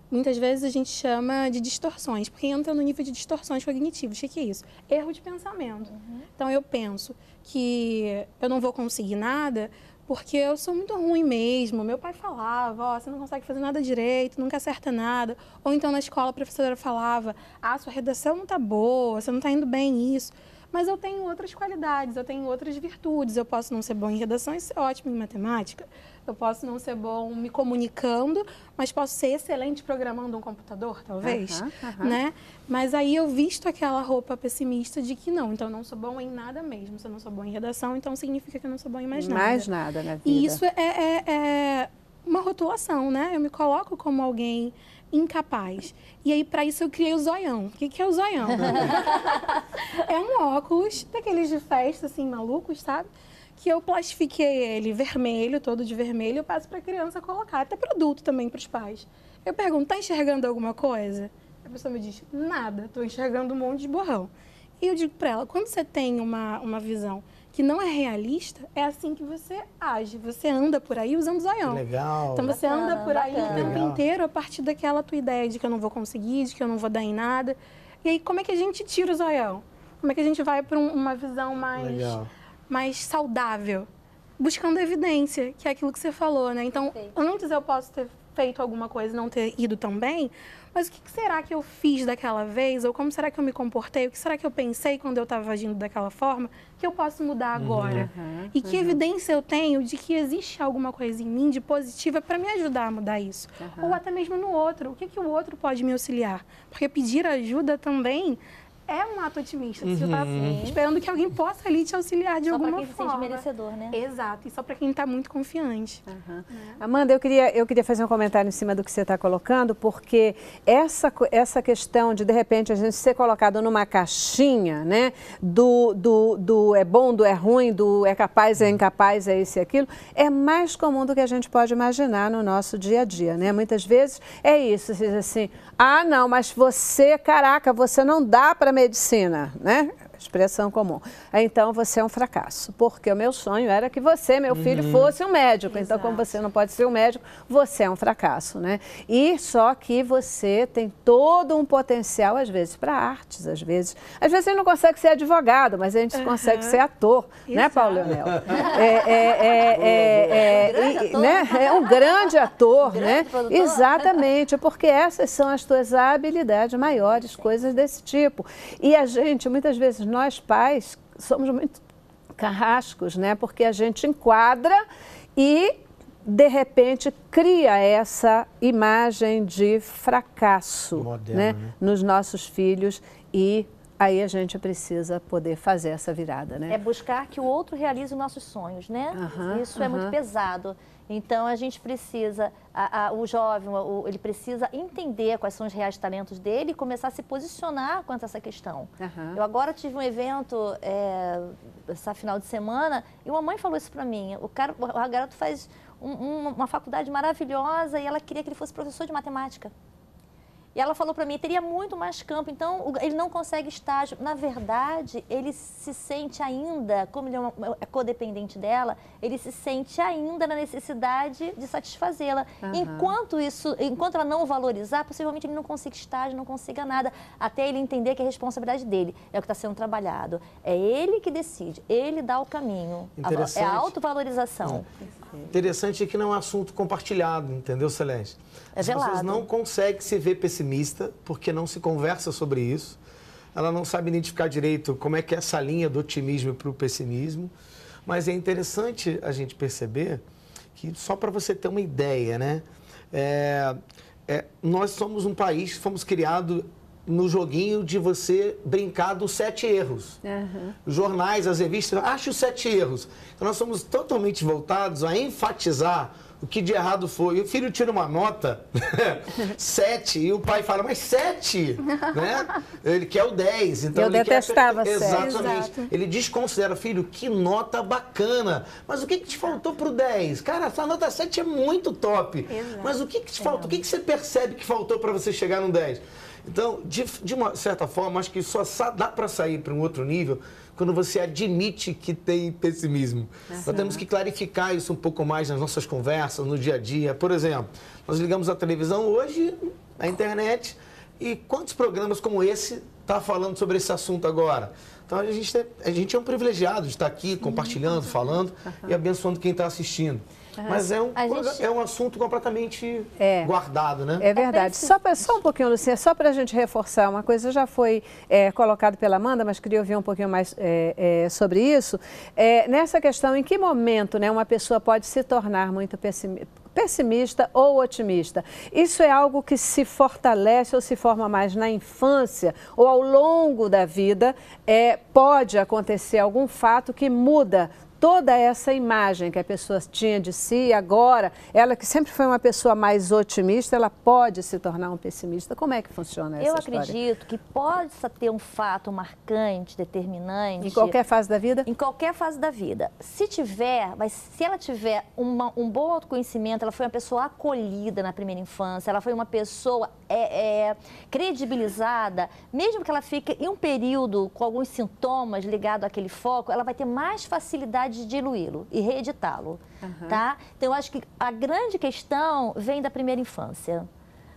muitas vezes a gente chama de distorções, porque entra no nível de distorções cognitivas. O que é isso? Erro de pensamento. Então, eu penso que eu não vou conseguir nada porque eu sou muito ruim mesmo. Meu pai falava, você não consegue fazer nada direito, nunca acerta nada. Ou então na escola a professora falava, sua redação não está boa, você não está indo bem nisso. Mas eu tenho outras qualidades, eu tenho outras virtudes. Eu posso não ser bom em redação e ser ótimo em matemática. Eu posso não ser bom me comunicando, mas posso ser excelente programando um computador, talvez, né? Mas aí eu visto aquela roupa pessimista de que não, então eu não sou bom em nada mesmo. Se eu não sou bom em redação, então significa que eu não sou bom em mais nada. Mais nada na vida. E isso é uma rotulação, né? Eu me coloco como alguém incapaz. E aí, para isso, eu criei o zoião. O que é o zoião? É um óculos, daqueles de festa, assim, malucos, sabe? Que eu plastifiquei ele vermelho, todo de vermelho, eu passo para a criança colocar, até produto também para os pais. Eu pergunto, tá enxergando alguma coisa? A pessoa me diz, nada, estou enxergando um monte de borrão. E eu digo para ela, quando você tem uma visão que não é realista, é assim que você age. Você anda por aí usando zoião. Legal. Então você anda por aí o tempo inteiro a partir daquela tua ideia de que eu não vou conseguir, de que eu não vou dar em nada. E aí, como é que a gente tira o zoião? Como é que a gente vai para uma visão mais saudável? Buscando evidência, que é aquilo que você falou, né? Então, antes eu posso ter feito alguma coisa e não ter ido tão bem, mas o que será que eu fiz daquela vez? Ou como será que eu me comportei? O que será que eu pensei quando eu estava agindo daquela forma que eu posso mudar agora? E que evidência eu tenho de que existe alguma coisa em mim de positiva para me ajudar a mudar isso? Ou até mesmo no outro. O que o outro pode me auxiliar? Porque pedir ajuda também é um ato otimista. Você está esperando que alguém possa ali te auxiliar de alguma forma. Só para quem se sente merecedor, né? Exato. E só para quem está muito confiante. Amanda, eu queria fazer um comentário em cima do que você está colocando, porque essa questão de repente, a gente ser colocado numa caixinha, né, do é bom, do é ruim, do é capaz, é incapaz, é isso e aquilo, é mais comum do que a gente pode imaginar no nosso dia a dia, né? Muitas vezes é isso, você diz assim, não, mas você, caraca, você não dá para medicina, né? Expressão comum. Então, você é um fracasso, porque o meu sonho era que você, meu filho, fosse um médico. Então, como você não pode ser um médico, você é um fracasso, né? E só que você tem todo um potencial, às vezes, para artes, às vezes você não consegue ser advogado, mas a gente consegue ser ator, né, Paulo Leonel? É um grande ator, né? Produtor. Exatamente, porque essas são as tuas habilidades maiores, coisas desse tipo. E a gente, muitas vezes, nós pais somos muito carrascos, né? Porque a gente enquadra e, de repente, cria essa imagem de fracasso moderno, né? Nos nossos filhos e aí a gente precisa poder fazer essa virada, né? É buscar que o outro realize os nossos sonhos, né? Isso é muito pesado. Então, a gente precisa, o jovem, ele precisa entender quais são os reais talentos dele e começar a se posicionar quanto a essa questão. Eu agora tive um evento, essa final de semana, e uma mãe falou isso para mim. O garoto faz uma faculdade maravilhosa e ela queria que ele fosse professor de matemática. E ela falou para mim, teria muito mais campo, então ele não consegue estágio. Na verdade, ele se sente ainda, como ele é codependente dela, ele se sente ainda na necessidade de satisfazê-la. Enquanto ela não o valorizar, possivelmente ele não consiga estágio, não consiga nada, até ele entender que é a responsabilidade dele, é o que está sendo trabalhado. É ele que decide, ele dá o caminho. É a autovalorização. Interessante é que não é um assunto compartilhado, entendeu, Celeste? As pessoas não conseguem se ver pessimista porque não se conversa sobre isso. Ela não sabe identificar direito como é que é essa linha do otimismo para o pessimismo. Mas é interessante a gente perceber que, só para você ter uma ideia, né? Nós somos um país que fomos criados no joguinho de você brincar dos 7 erros. Os jornais, as revistas, acha os 7 erros. Então, nós somos totalmente voltados a enfatizar o que de errado foi. E o filho tira uma nota, 7, e o pai fala, mas 7? Né? Ele quer o 10. Então eu detestava 7. Exatamente. Exato. Ele desconsidera, filho, que nota bacana. Mas o que te faltou pro 10? Cara, essa nota 7 é muito top. Exato. Mas o que te falta? O que você percebe que faltou para você chegar no 10? Então, de uma certa forma, acho que só dá para sair para um outro nível quando você admite que tem pessimismo. Nós temos que clarificar isso um pouco mais nas nossas conversas, no dia a dia. Por exemplo, nós ligamos a televisão hoje, a internet, e quantos programas como esse tá falando sobre esse assunto agora? Então, a gente é um privilegiado de estar aqui compartilhando, falando e abençoando quem está assistindo. Mas é um assunto completamente guardado, né? É verdade. Só um pouquinho, Lucinha, só para a gente reforçar, uma coisa já foi colocado pela Amanda, mas queria ouvir um pouquinho mais sobre isso. Nessa questão, em que momento, né, uma pessoa pode se tornar muito pessimista ou otimista? Isso é algo que se fortalece ou se forma mais na infância ou ao longo da vida? Pode acontecer algum fato que muda toda essa imagem que a pessoa tinha de si, agora, ela que sempre foi uma pessoa mais otimista, ela pode se tornar um pessimista. Como é que funciona essa história? Eu acredito que pode ter um fato marcante, determinante. Em qualquer fase da vida? Em qualquer fase da vida. Se ela tiver um bom autoconhecimento, ela foi uma pessoa acolhida na primeira infância, ela foi uma pessoa credibilizada, mesmo que ela fique em um período com alguns sintomas ligados àquele foco, ela vai ter mais facilidade de diluí-lo e reeditá-lo, tá? Então, eu acho que a grande questão vem da primeira infância,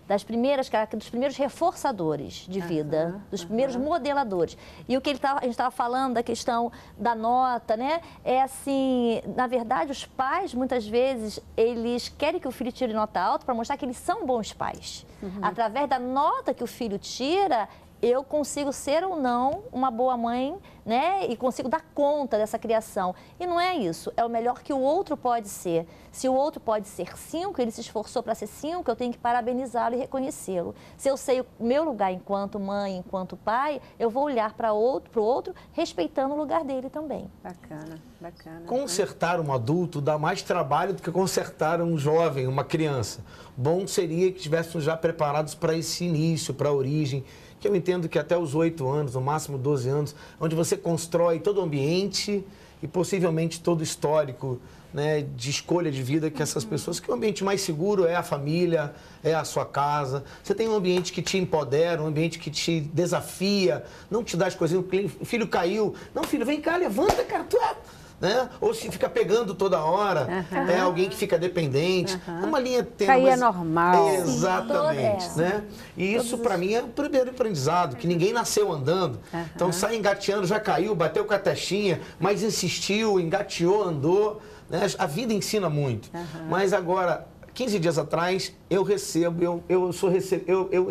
dos primeiros reforçadores de vida, dos primeiros modeladores. E o que a gente estava falando da questão da nota, né? É assim, na verdade, os pais, muitas vezes, eles querem que o filho tire nota alta para mostrar que eles são bons pais. Através da nota que o filho tira, eu consigo ser ou não uma boa mãe, né? E consigo dar conta dessa criação. E não é isso, é o melhor que o outro pode ser. Se o outro pode ser 5, ele se esforçou para ser 5, eu tenho que parabenizá-lo e reconhecê-lo. Se eu sei o meu lugar enquanto mãe, enquanto pai, eu vou olhar para o outro, respeitando o lugar dele também. Bacana, bacana. Consertar um adulto dá mais trabalho do que consertar um jovem, uma criança. Bom seria que estivéssemos já preparados para esse início, para a origem, que eu entendo que até os 8 anos, no máximo 12 anos, onde você constrói todo o ambiente e possivelmente todo o histórico, né, de escolha de vida que essas pessoas, que o ambiente mais seguro é a família, é a sua casa. Você tem um ambiente que te empodera, um ambiente que te desafia, não te dá as coisinhas, o filho caiu, não, filho, vem cá, levanta, cara, tu é... Né? Ou se fica pegando toda hora, é alguém que fica dependente. Uma linha tênue. Cair é normal. Exatamente. Né? E isso, para mim, é o primeiro aprendizado, que ninguém nasceu andando. Então, sai engateando, já caiu, bateu com a testinha, mas insistiu, engateou, andou. Né? A vida ensina muito. Mas agora, 15 dias atrás, eu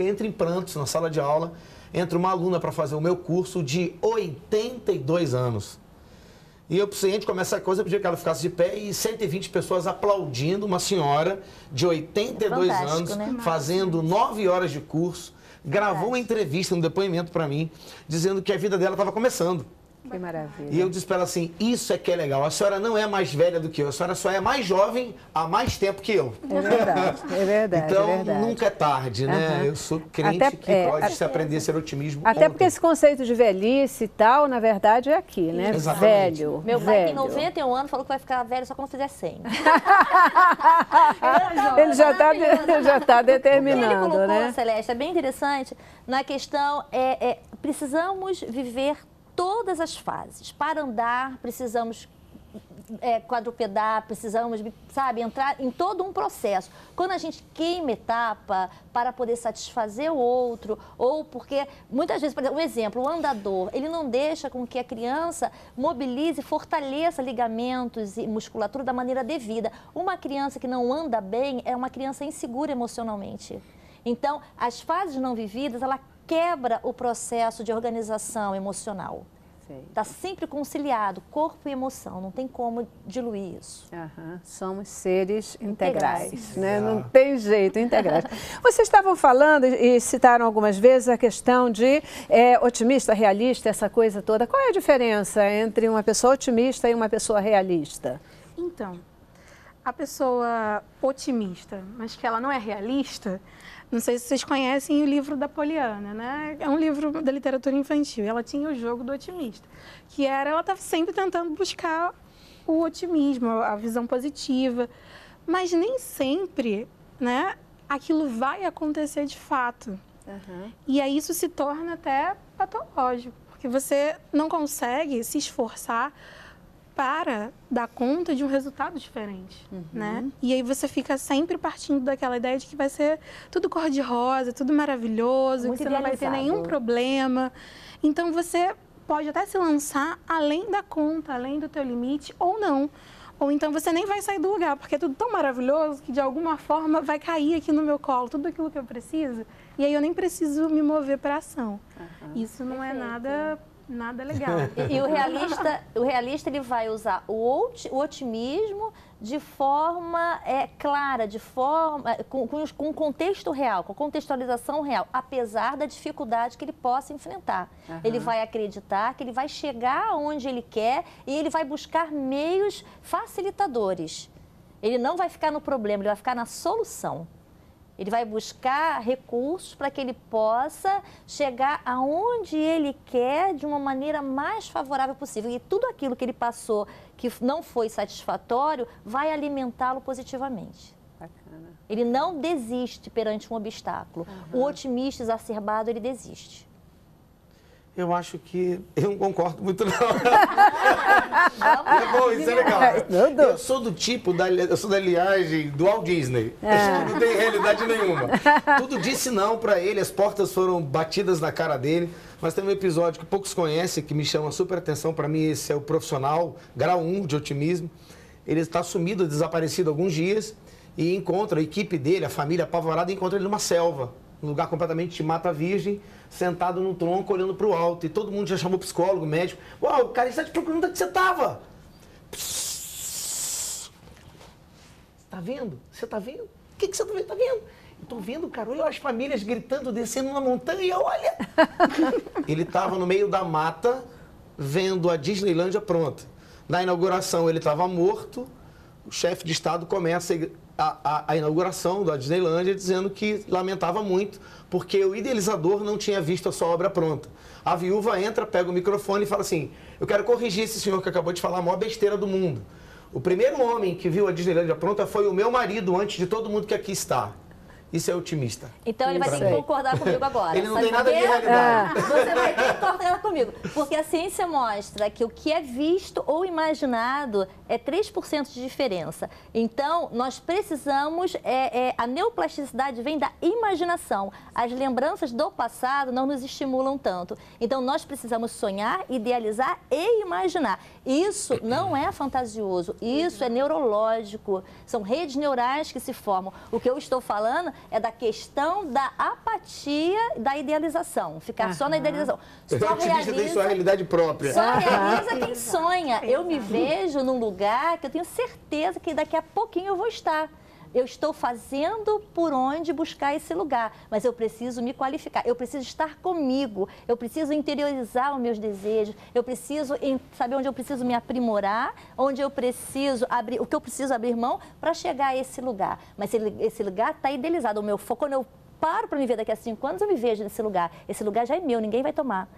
entro em prantos na sala de aula, entra uma aluna para fazer o meu curso de 82 anos. E eu, antes de começar a coisa, eu pedi que ela ficasse de pé e 120 pessoas aplaudindo uma senhora de 82 anos, né? Fazendo 9 horas de curso, gravou uma entrevista, um depoimento para mim, dizendo que a vida dela estava começando. Que maravilha. E eu disse para ela assim, isso é que é legal, a senhora não é mais velha do que eu, a senhora só é mais jovem há mais tempo que eu. É verdade, é verdade. Então, é verdade. Nunca é tarde, né? Eu sou crente que pode se aprender a ser otimismo Até porque esse conceito de velhice e tal, na verdade, é aqui, né? Exatamente. Velho. Meu pai tem 91 anos, falou que vai ficar velho só quando fizer 100. Ele já está determinando, ele colocou, né? Celeste, é bem interessante, na questão, precisamos viver todas as fases. Para andar, precisamos quadrupedar, precisamos, sabe, entrar em todo um processo. Quando a gente queima etapa para poder satisfazer o outro, ou porque, muitas vezes, por exemplo, um exemplo, o andador, ele não deixa com que a criança mobilize e fortaleça ligamentos e musculatura da maneira devida. Uma criança que não anda bem é uma criança insegura emocionalmente. Então, as fases não vividas, ela quebra o processo de organização emocional. Está sempre conciliado, corpo e emoção, não tem como diluir isso. Somos seres integrais, né? Não tem jeito, integrais. Vocês estavam falando e citaram algumas vezes a questão de otimista, realista, essa coisa toda. Qual é a diferença entre uma pessoa otimista e uma pessoa realista? Então, a pessoa otimista, mas que ela não é realista, não sei se vocês conhecem o livro da Poliana, né? É um livro da literatura infantil. Ela tinha o jogo do otimista, que era, ela estava sempre tentando buscar o otimismo, a visão positiva, mas nem sempre, né, aquilo vai acontecer de fato. E aí isso se torna até patológico, porque você não consegue se esforçar para dar conta de um resultado diferente, né? E aí você fica sempre partindo daquela ideia de que vai ser tudo cor-de-rosa, tudo maravilhoso, que você não vai ter nenhum problema. Então você pode até se lançar além da conta, além do teu limite, ou não. Ou então você nem vai sair do lugar, porque é tudo tão maravilhoso que de alguma forma vai cair aqui no meu colo tudo aquilo que eu preciso, e aí eu nem preciso me mover para ação. Isso não é nada legal. E o realista ele vai usar o otimismo de forma clara, de forma com contexto real, com contextualização real, apesar da dificuldade que ele possa enfrentar. Ele vai acreditar que ele vai chegar onde ele quer e ele vai buscar meios facilitadores. Ele não vai ficar no problema, ele vai ficar na solução. Ele vai buscar recursos para que ele possa chegar aonde ele quer de uma maneira mais favorável possível. E tudo aquilo que ele passou que não foi satisfatório vai alimentá-lo positivamente. Bacana. Ele não desiste perante um obstáculo. O otimista exacerbado, ele desiste. Eu acho que eu não concordo muito, não. É bom, isso é legal. Eu sou do tipo, eu sou da linhagem do Walt Disney. Não tem realidade nenhuma. Tudo disse não para ele, as portas foram batidas na cara dele. Mas tem um episódio que poucos conhecem, que me chama super atenção. Para mim, esse é o profissional, grau 1 de otimismo. Ele está sumido, desaparecido há alguns dias e encontra a equipe dele, a família apavorada, encontra ele numa selva. Um lugar completamente de mata virgem, sentado num tronco, olhando para o alto. E todo mundo já chamou psicólogo, médico. Uau, cara, ele está te procurando onde você estava. Tá vendo? Você tá vendo? O que você tá vendo? Tá vendo? Eu tô vendo, cara. Olha as famílias gritando, descendo uma montanha, olha. Ele estava no meio da mata, vendo a Disneylândia pronta. Na inauguração, ele estava morto. O chefe de Estado começa a inauguração da Disneylândia dizendo que lamentava muito porque o idealizador não tinha visto a sua obra pronta. A viúva entra, pega o microfone e fala assim: eu quero corrigir esse senhor que acabou de falar a maior besteira do mundo. O primeiro homem que viu a Disneylândia pronta foi o meu marido antes de todo mundo que aqui está. Isso é otimista. Então ele vai ter que concordar comigo agora. Ele não tem nada de realidade. Você vai ter que concordar comigo. Porque a ciência mostra que o que é visto ou imaginado é 3% de diferença. Então, nós precisamos... a neoplasticidade vem da imaginação. As lembranças do passado não nos estimulam tanto. Então, nós precisamos sonhar, idealizar e imaginar. Isso não é fantasioso. Isso é neurológico. São redes neurais que se formam. O que eu estou falando é da questão da apatia, da idealização. Ficar só na idealização. O otimista tem sua realidade própria. Só realiza quem sonha. Eu me vejo num lugar que eu tenho certeza que daqui a pouquinho eu vou estar. Eu estou fazendo por onde buscar esse lugar, mas eu preciso me qualificar, eu preciso estar comigo, eu preciso interiorizar os meus desejos, eu preciso saber onde eu preciso me aprimorar, onde eu preciso abrir, o que eu preciso abrir mão para chegar a esse lugar. Mas esse lugar está idealizado, o meu foco, quando eu paro para me ver daqui a 5 anos, eu me vejo nesse lugar. Esse lugar já é meu, ninguém vai tomar.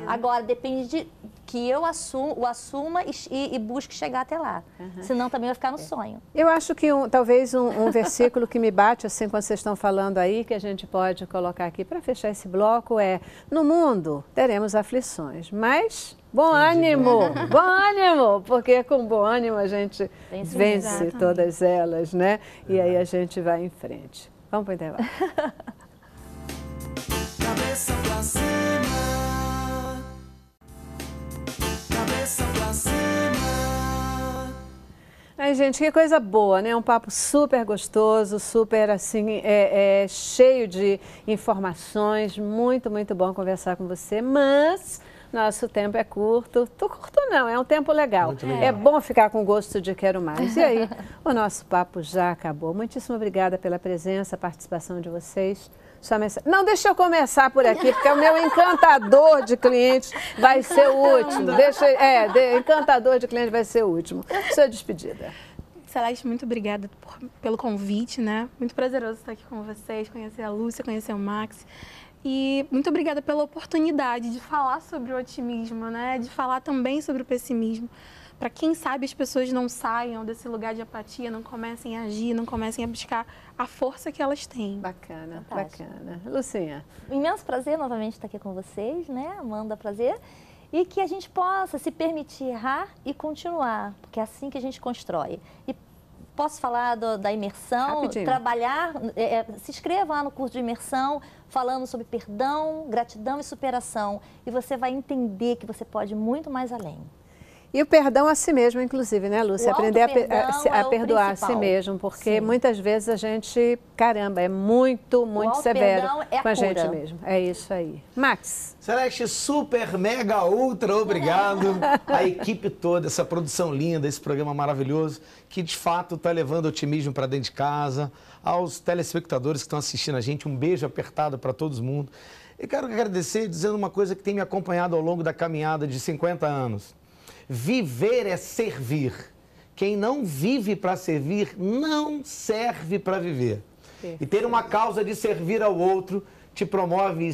Agora, depende de que eu assuma e busque chegar até lá. Senão também vai ficar no sonho. Eu acho que talvez um versículo que me bate assim quando vocês estão falando aí, que a gente pode colocar aqui para fechar esse bloco é: no mundo teremos aflições, mas bom ânimo, bom ânimo, porque com bom ânimo a gente vence todas elas, né? E aí a gente vai em frente. Vamos para o intervalo. Cabeça pra cima. Cabeça pra cima. Ai, gente, que coisa boa, né? Um papo super gostoso, super, assim, cheio de informações. Muito, muito bom conversar com você, mas nosso tempo é curto. Curto não, é um tempo legal. É bom ficar com gosto de quero mais. E aí, o nosso papo já acabou. Muitíssimo obrigada pela presença, participação de vocês. Não, deixa eu começar por aqui, porque o meu encantador de clientes vai ser o último. Encantador de clientes vai ser o último. Sua despedida. Celeste, muito obrigada pelo convite, né? Muito prazeroso estar aqui com vocês, conhecer a Lúcia, conhecer o Max. E muito obrigada pela oportunidade de falar sobre o otimismo, né? De falar também sobre o pessimismo. para quem sabe as pessoas não saiam desse lugar de apatia, não comecem a agir, não comecem a buscar a força que elas têm. Bacana, Fantástico. bacana. Lucinha. Um imenso prazer novamente estar aqui com vocês, né, Amanda, prazer. E que a gente possa se permitir errar e continuar, porque é assim que a gente constrói. E posso falar da imersão, Rapidinho. trabalhar, se inscreva lá no curso de imersão, falando sobre perdão, gratidão e superação. E você vai entender que você pode ir muito mais além. E o perdão a si mesmo, inclusive, né, Lúcia? O Aprender autoperdão a é o perdoar a si principal. mesmo, porque Sim. muitas vezes a gente, caramba, é muito severo autoperdão é a com a gente cura. mesmo. É isso aí. Max. Celeste, super, mega, ultra obrigado. A equipe toda, essa produção linda, esse programa maravilhoso, que de fato está levando otimismo para dentro de casa. Aos telespectadores que estão assistindo a gente, um beijo apertado para todo mundo. E quero agradecer dizendo uma coisa que tem me acompanhado ao longo da caminhada de 50 anos. Viver é servir. Quem não vive para servir, não serve para viver. E ter uma causa de servir ao outro te promove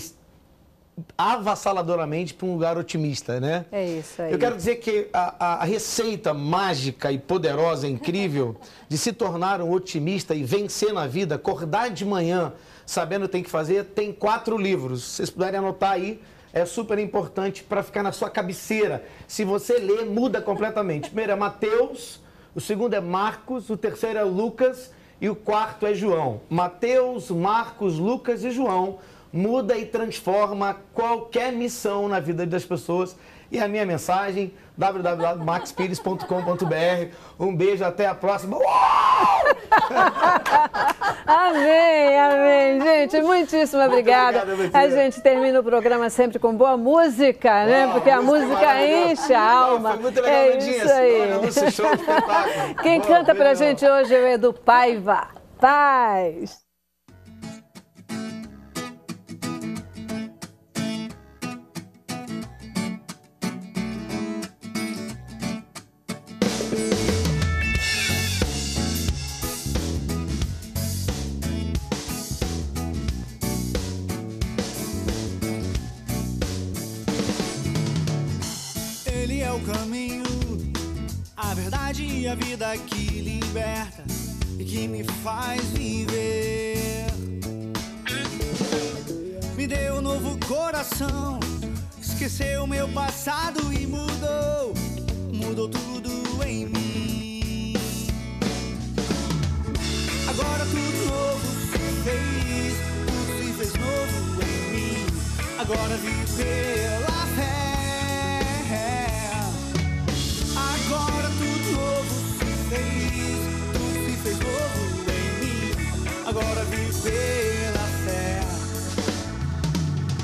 avassaladoramente para um lugar otimista, né? É isso aí. Eu quero dizer que a receita mágica e poderosa, incrível, de se tornar um otimista e vencer na vida, acordar de manhã sabendo o que tem que fazer, tem 4 livros. Se vocês puderem anotar aí, é super importante para ficar na sua cabeceira. Se você ler, muda completamente. O primeiro é Mateus, o segundo é Marcos, o terceiro é Lucas e o quarto é João. Mateus, Marcos, Lucas e João muda e transforma qualquer missão na vida das pessoas. E a minha mensagem, www.maxpires.com.br. Um beijo, até a próxima. Amém, amém. Gente, muitíssimo obrigada. Obrigado, A gente termina o programa sempre com boa música, né? Porque a música enche a alma. Foi muito legal, É Nadinha. isso aí. Olha, Lúcia, show, espetáculo. Quem Boa, canta pra beijão. gente hoje é o Edu Paiva. Paz. Ele é o caminho, a verdade e a vida que liberta e que me faz viver. Me deu um novo coração, esqueceu meu passado e mudou